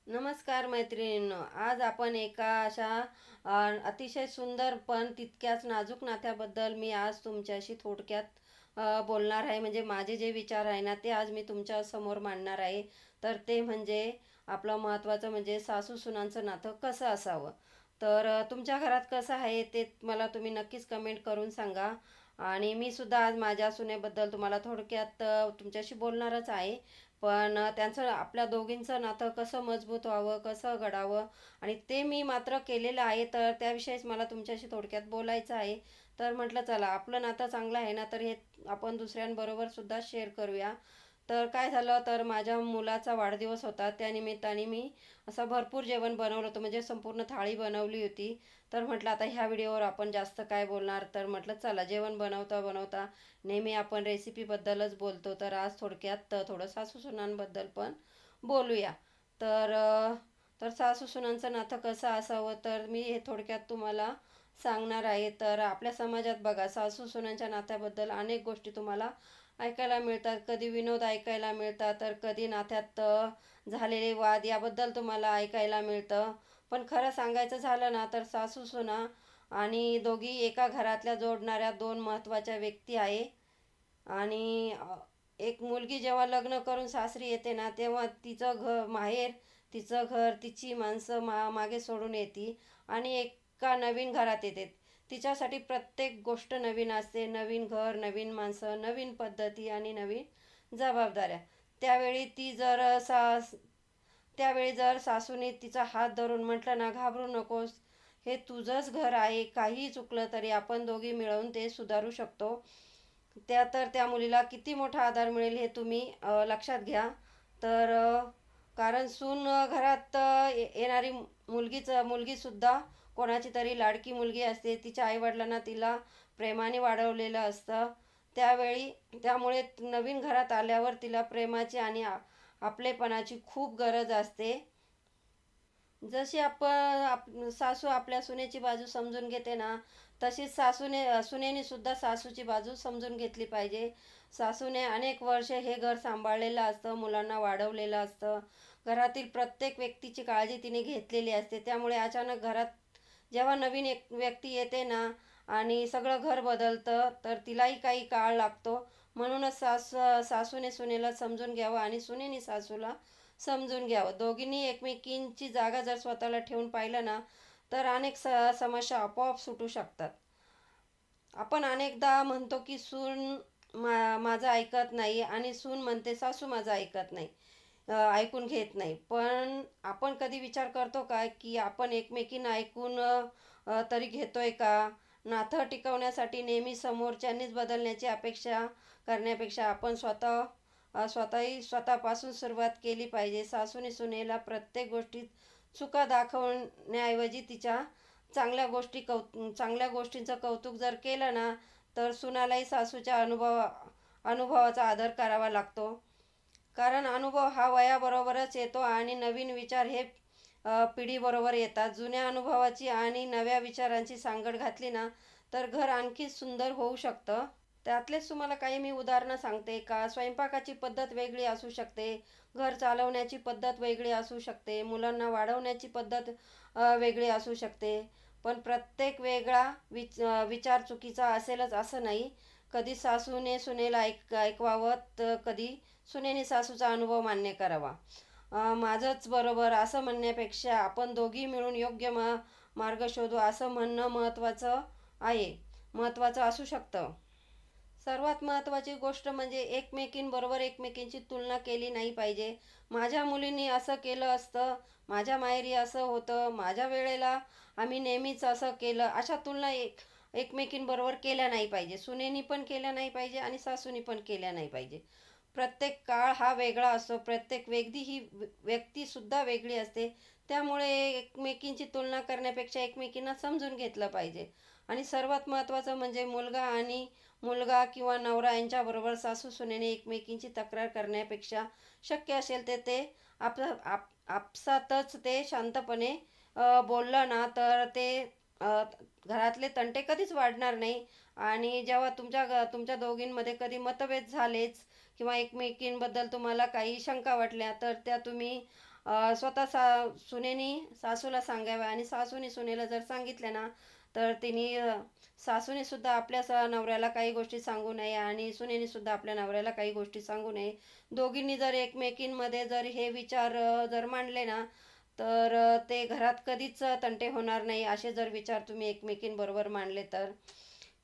नमस्कार मैत्रिणींनो. आज आपण एका अशा अतिशय सुंदर पण तितक्याच नाजूक नात्याबद्दल मी आज तुमच्याशी थोडक्यात बोलणार आहे. म्हणजे माझे जे विचार आहे ना ते आज मी तुमच्या समोर मांडणार आहे. तर ते म्हणजे आपलं महत्त्वाचं म्हणजे सासू सुनांचं नातं कसं असावं. तर तुमच्या घरात कसं आहे ते मला तुम्ही नक्कीच कमेंट करून सांगा. आणि मी सुद्धा आज माझ्या सुनेबद्दल तुम्हाला थोडक्यात तुमच्याशी बोलणारच आहे. पण त्यांचं आपल्या दोघींचं नातं कसं मजबूत व्हावं, कसं घडावं आणि ते मी मात्र केलेलं आहे. तर त्याविषयीच मला तुमच्याशी थोडक्यात बोलायचं आहे. तर म्हटलं चला आपलं नातं चांगलं आहे ना, तर हे आपण दुसऱ्यांबरोबर सुद्धा शेअर करूया. तर काय झालं, तर माझ्या मुलाचा वाढदिवस होता. त्यानिमित्ताने मी असं भरपूर जेवण बनवलं होतं, म्हणजे संपूर्ण थाळी बनवली होती. तर म्हटलं आता ह्या व्हिडिओवर आपण जास्त काय बोलणार, तर म्हटलं चला जेवण बनवता बनवता नेहमी आपण रेसिपीबद्दलच बोलतो, तर आज थोडक्यात थोडं सासूसुनांबद्दल पण बोलूया. तर तर सासूसुनांचं नातं कसं असावं तर मी हे थोडक्यात तुम्हाला सांगणार आहे. तर आपल्या समाजात बघा सासूसुनांच्या नात्याबद्दल अनेक गोष्टी तुम्हाला ऐकायला मिळतात. कधी विनोद ऐकायला मिळतात, तर कधी नात्यात झालेले वाद याबद्दल तुम्हाला ऐकायला मिळतं. पण खरं सांगायचं झालं ना तर सासूसुना आणि दोघी एका घरातल्या जोडणाऱ्या दोन महत्त्वाच्या व्यक्ती आहे. आणि एक मुलगी जेव्हा लग्न करून सासरी येते ना तेव्हा तिचं माहेर, तिचं घर, तिची माणसं मागे सोडून येते आणि एका नवीन घरात येते. तिच्यासाठी प्रत्येक गोष्ट नवीन असते. नवीन घर, नवीन माणसं, नवीन पद्धती आणि नवीन जबाबदाऱ्या. त्यावेळी ती जर त्यावेळी जर सासूने तिचा हात धरून म्हटलं ना, घाबरू नकोस, हे तुझंच घर आहे, काहीही चुकलं तरी आपण दोघी मिळून ते सुधारू शकतो. त्या मुलीला किती मोठा आधार मिळेल हे तुम्ही लक्षात घ्या. तर कारण सून घरात येणारी मुलगीसुद्धा कोणाची तरी लाडकी मुलगी असते. तिच्या आईवडिलांना तिला प्रेमाने वाढवलेलं असतं. त्यावेळी त्यामुळे नवीन घरात आल्यावर तिला प्रेमाची आणि आपलेपणाची खूप गरज असते. जशी सासू आपल्या सुनेची बाजू समजून घेते ना, तशीच सुनेने सुद्धा सासूची बाजू समजून घेतली पाहिजे. सासूने अनेक वर्ष हे घर सांभाळलेलं असतं, मुलांना वाढवलेलं असतं. घरातील प्रत्येक व्यक्तीची काळजी तिने घेतलेली असते. त्यामुळे अचानक घरात जेव्हा नवीन एक व्यक्ती येते ना आणि सगळं घर बदलतं, तर तिलाही काही काळ लागतो. म्हणूनच सासूने सुनेला समजून घ्यावं आणि सुनेने सासूला समजून घ्यावं. दोघींनी एकमेकींची जागा जर स्वतःला ठेवून पाहिलं ना, तर अनेक समस्या आपोआप सुटू शकतात. आपण अनेकदा म्हणतो की सून माझं ऐकत नाही आणि सून म्हणते सासू माझं ऐकत नाही, ऐकून घेत नाही. पण आपण कधी विचार करतो का की आपण एकमेकींना ऐकून तरी घेतोय का? नातं टिकवण्यासाठी नेहमी समोरच्यांनीच बदलण्याची अपेक्षा करण्यापेक्षा आपण स्वतःपासून सुरुवात केली पाहिजे. सासूने सुनेला प्रत्येक गोष्टीत चुका दाखवण्याऐवजी तिच्या चांगल्या गोष्टींचं कौतुक जर केलं ना, तर सुनालाही सासूच्या अनुभवाचा आदर करावा लागतो. कारण अनुभव हा वयाबरोबरच येतो आणि नवीन विचार हे पिढीबरोबर येतात. जुन्या अनुभवाची आणि नव्या विचारांची सांगड घातली ना, तर घर आणखी सुंदर होऊ शकतं. त्यातलेच तुम्हाला काही मी उदाहरणं सांगते. का स्वयंपाकाची पद्धत वेगळी असू शकते, घर चालवण्याची पद्धत वेगळी असू शकते, मुलांना वाढवण्याची पद्धत वेगळी असू शकते. पण प्रत्येक वेगळा विचार चुकीचा असेलच असं नाही. कधी सासूने सुनेला ऐकवावं, तर कधी सुनेने सासूचा अनुभव मान्य करावा. माझंच बरोबर असं म्हणण्यापेक्षा आपण दोघी मिळून योग्य मार्ग शोधू असं म्हणणं महत्त्वाचं असू शकतं. सर्वात महत्त्वाची गोष्ट म्हणजे एकमेकींबरोबर एकमेकींची तुलना केली नाही पाहिजे. माझ्या मुलींनी असं केलं असतं, माझ्या माहेरी असं होतं, माझ्या वेळेला आम्ही नेहमीच असं केलं, अशा तुलना एकमेकींबरोबर केल्या नाही पाहिजे. सुनेनी पण केल्या नाही पाहिजे आणि सासूनी पण केल्या नाही पाहिजे. प्रत्येक काळ हा वेगळा असतो. प्रत्येक व्यक्तीसुद्धा वेगळी असते. त्यामुळे एकमेकींची तुलना करण्यापेक्षा एकमेकींना समजून घेतलं पाहिजे. आणि सर्वात महत्त्वाचं म्हणजे मुलगा किंवा नवरा यांच्याबरोबर सासू-सुनेने एकमेकींची तक्रार करण्यापेक्षा शक्य असेल तर ते आपसातच ते शांतपणे बोललं ना, तर ते घरातले तंटे कधीच वाढणार नाही. आणि जेव्हा तुमच्या दोघींमध्ये कधी मतभेद झालेच किंवा एकमेकींबद्दल तुम्हाला काही शंका वाटल्या, तर त्या तुम्ही स्वतः सुनेनी सासूला सांगावे आणि सासूने सुनेला जर सांगितले ना, तर तिने सासूने सुद्धा आपल्या नवऱ्याला काही गोष्टी सांगू नये आणि सुनेनी सुद्धा आपल्या नवऱ्याला काही गोष्टी सांगू नये. दोघींनी जर एकमेकींमध्ये जर हे विचार जर मांडले ना, तर ते घरात कधीच तंटे होणार नाही. असे जर विचार तुम्ही एकमेकींबरोबर मांडले तर.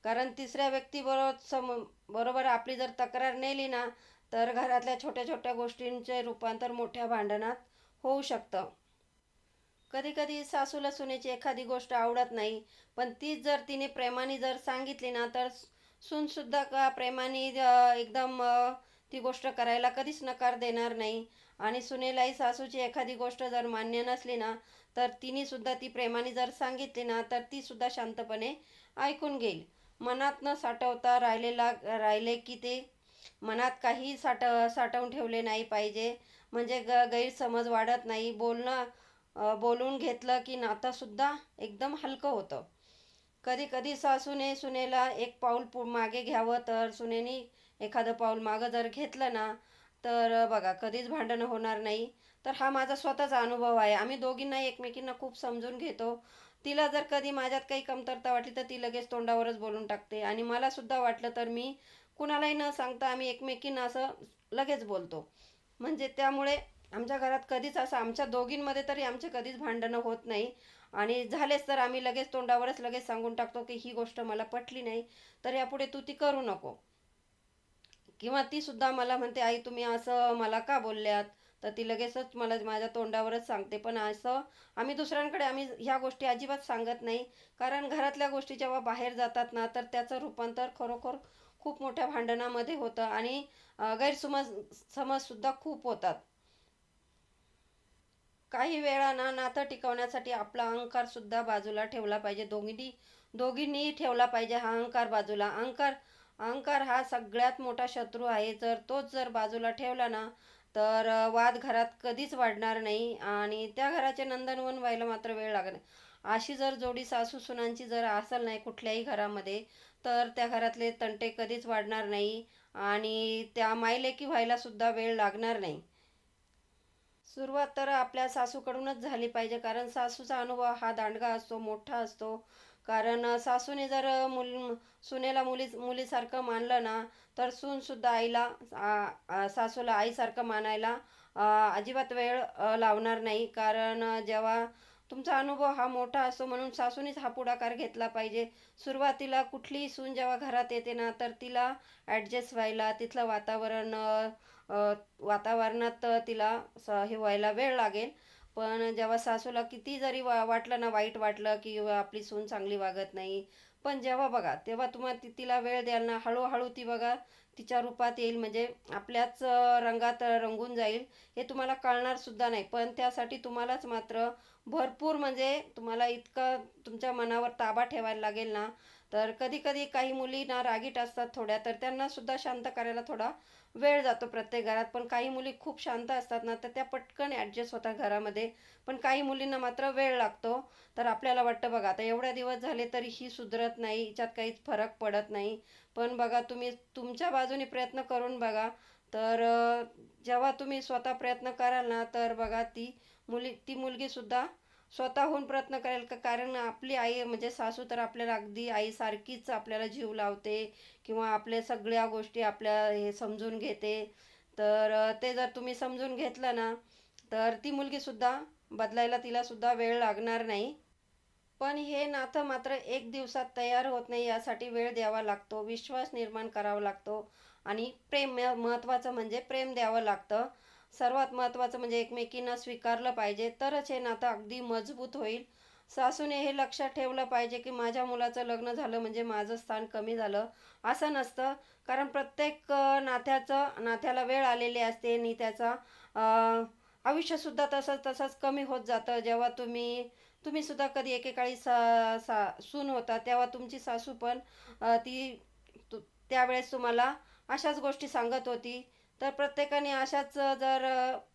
कारण तिसऱ्या व्यक्तीबरोबर बरोबर आपली जर तक्रार नेली ना, तर घरातल्या छोट्या छोट्या गोष्टींचे रूपांतर मोठ्या भांडणात होऊ शकतं. कधी कधी सासूला सुनेची एखादी गोष्ट आवडत नाही, पण तीच जर तिने प्रेमाने जर सांगितली ना, तर सून सुद्धा का प्रेमाने एकदम ती गोष्ट करायला कधीच नकार देणार नाही. आणि सुनेलाही सासूची एखादी गोष्ट जर मान्य नसली ना, तर तिने सुद्धा ती प्रेमाने जर सांगितली ना, तर ती सुद्धा शांतपणे ऐकून घेईल. मनात न साठवता राहिले की ते मनात काही साठवून ठेवले नाही पाहिजे. म्हणजे गैरसमज वाढत नाही. बोलून घेतलं की नातंसुद्धा एकदम हलकं होतं. कधी कधी सासूने सुनेला एक पाऊल मागे घ्यावं, तर सुनेनी एखादं पाऊल मागं जर घेतलं ना, तर बघा कधीच भांडणं होणार नाही. तर हा माझा स्वतःचा अनुभव आहे. आम्ही दोघींना एकमेकींना खूप समजून घेतो. तिला जर कधी माझ्यात काही कमतरता वाटली तर ती लगेच तोंडावरच बोलून टाकते आणि मला सुद्धा वाटलं तर मी कुणालाही न सांगता आम्ही एकमेकींना असं लगेच बोलतो. म्हणजे त्यामुळे आमच्या घरात कधीच असं आमच्या दोघींमध्ये तरी आमचे कधीच भांडणं होत नाही. आणि झालेच तर आम्ही लगेच तोंडावरच लगेच सांगून टाकतो की ही गोष्ट मला पटली नाही, तर यापुढे तू ती करू नको. किंवा ती सुद्धा मला म्हणते, आई तुम्ही असं मला का बोलल्यात, तर ती लगेचच मला माझ्या तोंडावरच सांगते. पण असं आम्ही ह्या गोष्टी अजिबात सांगत नाही. कारण घरातल्या गोष्टी जेव्हा बाहेर जातात ना, तर त्याचं रूपांतर खरोखर खूप मोठ्या भांडणामध्ये होतं आणि समजसुद्धा खूप होतात. काही वेळा ना नातं टिकवण्यासाठी आपला अहंकार सुद्धा बाजूला ठेवला पाहिजे. दोघींनीही ठेवला पाहिजे हा अहंकार बाजूला. अहंकार हा सगळ्यात मोठा शत्रू आहे. जर बाजूला ठेवला ना, तर वाद घरात कधीच वाढणार नाही आणि त्या घराचे नंदनवन व्हायला मात्र वेळ लागणार. अशी जर जोडी सासू सुनांची जर असेल नाही कुठल्याही घरामध्ये, तर त्या घरातले तंटे कधीच वाढणार नाही आणि त्या मायलेकी व्हायला सुद्धा वेळ लागणार नाही. सुरुवात तर आपल्या सासूकडूनच झाली पाहिजे, कारण सासूचा अनुभव हा दांडगा असतो, मोठा असतो. कारण सासूने जर सुनेला मुलीसारखं मानलं ना, तर सूनसुद्धा सासूला आईसारखं मानायला अजिबात वेळ लावणार नाही. कारण जेव्हा तुमचा अनुभव हा मोठा असतो म्हणून सासूनेच हा पुढाकार घेतला पाहिजे. सुरुवातीला कुठलीही सून जेव्हा घरात येते ना, तर तिला ॲडजस्ट व्हायला, तिथलं वातावरणात तिला हे व्हायला वेळ लागेल. पण जेव्हा सासूला किती जरी वाटलं ना, वाईट वाटलं की आपली सून चांगली वागत नाही, पण जेव्हा बघा तेव्हा तुम्हाला तिला वेळ द्याल ना, हळूहळू ती बघा तिच्या रूपात येईल. म्हणजे आपल्याच रंगात रंगून जाईल. हे तुम्हाला कळणार सुद्धा नाही. पण त्यासाठी तुम्हालाच मात्र भरपूर म्हणजे तुम्हाला इतकं तुमच्या मनावर ताबा ठेवायला लागेल ना. तर कधी कधी काही मुली ना रागीट असतात थोड्या, तर त्यांना सुद्धा शांत करायला थोडा वेळ जातो प्रत्येक घरात. पण काही मुली खूप शांत असतात ना, तर त्या पटकन ॲडजस्ट होतात घरामध्ये. पण काही मुलींना मात्र वेळ लागतो. तर आपल्याला वाटतं बघा आता एवढ्या दिवस झाले तरी ही सुधरत नाही, हिच्यात काहीच फरक पडत नाही. पण बघा तुम्ही तुमच्या बाजूने प्रयत्न करून बघा. तर जेव्हा तुम्ही स्वतः प्रयत्न कराल ना, तर बघा ती मुलगीसुद्धा स्वतःहून प्रयत्न करेल. कारण आपली आई म्हणजे सासू तर आपल्याला अगदी आईसारखीच आपल्याला जीव लावते किंवा आपल्या सगळ्या गोष्टी आपल्या हे समजून घेते. तर ते जर तुम्ही समजून घेतलं ना, तर ती मुलगीसुद्धा बदलायला तिलासुद्धा वेळ लागणार नाही. पण हे नातं मात्र एक दिवसात तयार होत नाही. यासाठी वेळ द्यावा लागतो, विश्वास निर्माण करावा लागतो आणि महत्त्वाचं म्हणजे प्रेम द्यावं लागतं. सर्वात महत्त्वाचं म्हणजे एकमेकींना स्वीकारलं पाहिजे, तरच हे नातं अगदी मजबूत होईल. सासूने हे लक्षात ठेवलं पाहिजे की माझ्या मुलाचं लग्न झालं म्हणजे माझं स्थान कमी झालं, असं नसतं. कारण प्रत्येक नात्याला वेळ आलेली असते आणि त्याचा आयुष्यसुद्धा तसंच तसंच कमी होत जातं. जेव्हा तुम्ही सुद्धा कधी एकेकाळी सून होता, तेव्हा तुमची सासू पण ती त्यावेळेस तुम्हाला अशाच गोष्टी सांगत होती. तर प्रत्येकाने अशाच जर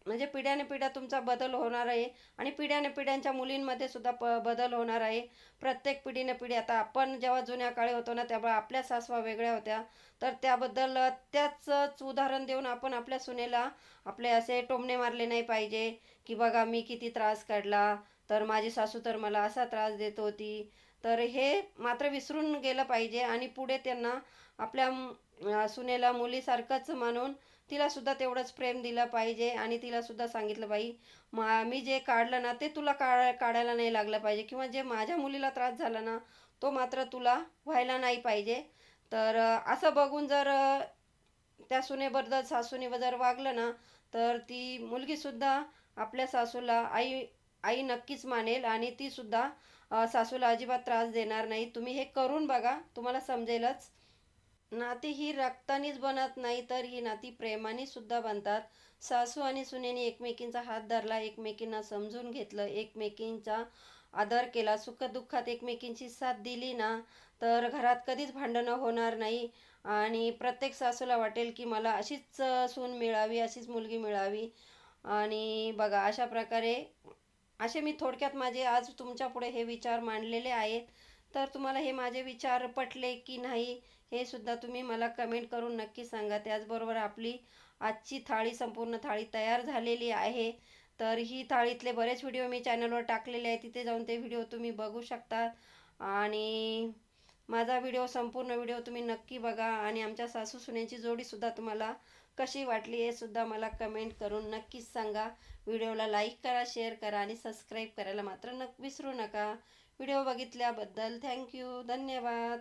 म्हणजे पिढ्याने पिढ्या तुमचा बदल होणार आहे आणि पिढ्याने पिढ्यांच्या मुलींमध्ये सुद्धा बदल होणार आहे. प्रत्येक पिढीने पिढी आता आपण जेव्हा जुन्या काळी होतो ना, तेव्हा आपल्या सासवा वेगळ्या होत्या. तर त्याबद्दल त्याचंच उदाहरण देऊन आपण आपल्या सुनेला आपले असे टोमणे मारले नाही पाहिजे, की बघा मी किती त्रास काढला, तर माझी सासू तर मला असा त्रास देत होती. तर हे मात्र विसरून गेलं पाहिजे आणि पुढे त्यांना आपल्या सुनेला मुलीसारखंच मानून तिला सुद्धा तेवढंच प्रेम दिलं पाहिजे आणि तिला सुद्धा सांगितलं बाई, मी जे काढलं ना ते तुला काढायला नाही लागलं पाहिजे किंवा जे माझ्या मुलीला त्रास झाला ना तो मात्र तुला व्हायला नाही पाहिजे. तर असं बघून जर त्या सुनेबद्दल सासूने जर वागलं ना, तर ती मुलगीसुद्धा आपल्या सासूला आई आई नक्कीच मानेल आणि ती सुद्धा सासूला अजिबात त्रास देणार नाही. तुम्ही हे करून बघा, तुम्हाला समजेलच. नाती ही रक्तानीच बनत नाही, तर ही नाती प्रेमाने सुद्धा बनतात. सासू आणि सुनेनी एकमेकींचा हात धरला, एकमेकींना समजून घेतलं, एकमेकींचा आदर केला, सुखदुःखात एकमेकींची साथ दिली ना, तर घरात कधीच भांडणं होणार नाही आणि प्रत्येक सासूला वाटेल की मला अशीच सून मिळावी, अशीच मुलगी मिळावी. आणि बघा अशा प्रकारे असे मी थोडक्यात माझे आज तुमच्यापुढे हे विचार मांडलेले आहेत. तर तुम्हाला हे माझे विचार पटले की नाही हे सुद्धा तुम्ही मला कमेंट करून नक्की सांगा. त्याचबरोबर आपली आजची थाळी संपूर्ण थाळी तयार झालेली आहे. तर ही थाळीतले बरेच व्हिडिओ मी चॅनलवर टाकलेले आहे. तिथे जाऊन ते व्हिडिओ तुम्ही बघू शकता आणि माझा संपूर्ण व्हिडिओ तुम्ही नक्की बघा आणि आमच्या सासू-सुनेची जोडीसुद्धा तुम्हाला कशी वाटली हे सुद्धा मला कमेंट करून नक्कीच सांगा. व्हिडिओला लाईक करा, शेअर करा आणि सबस्क्राईब करायला मात्र विसरू नका. व्हिडिओ बघितल्याबद्दल थँक यू. धन्यवाद.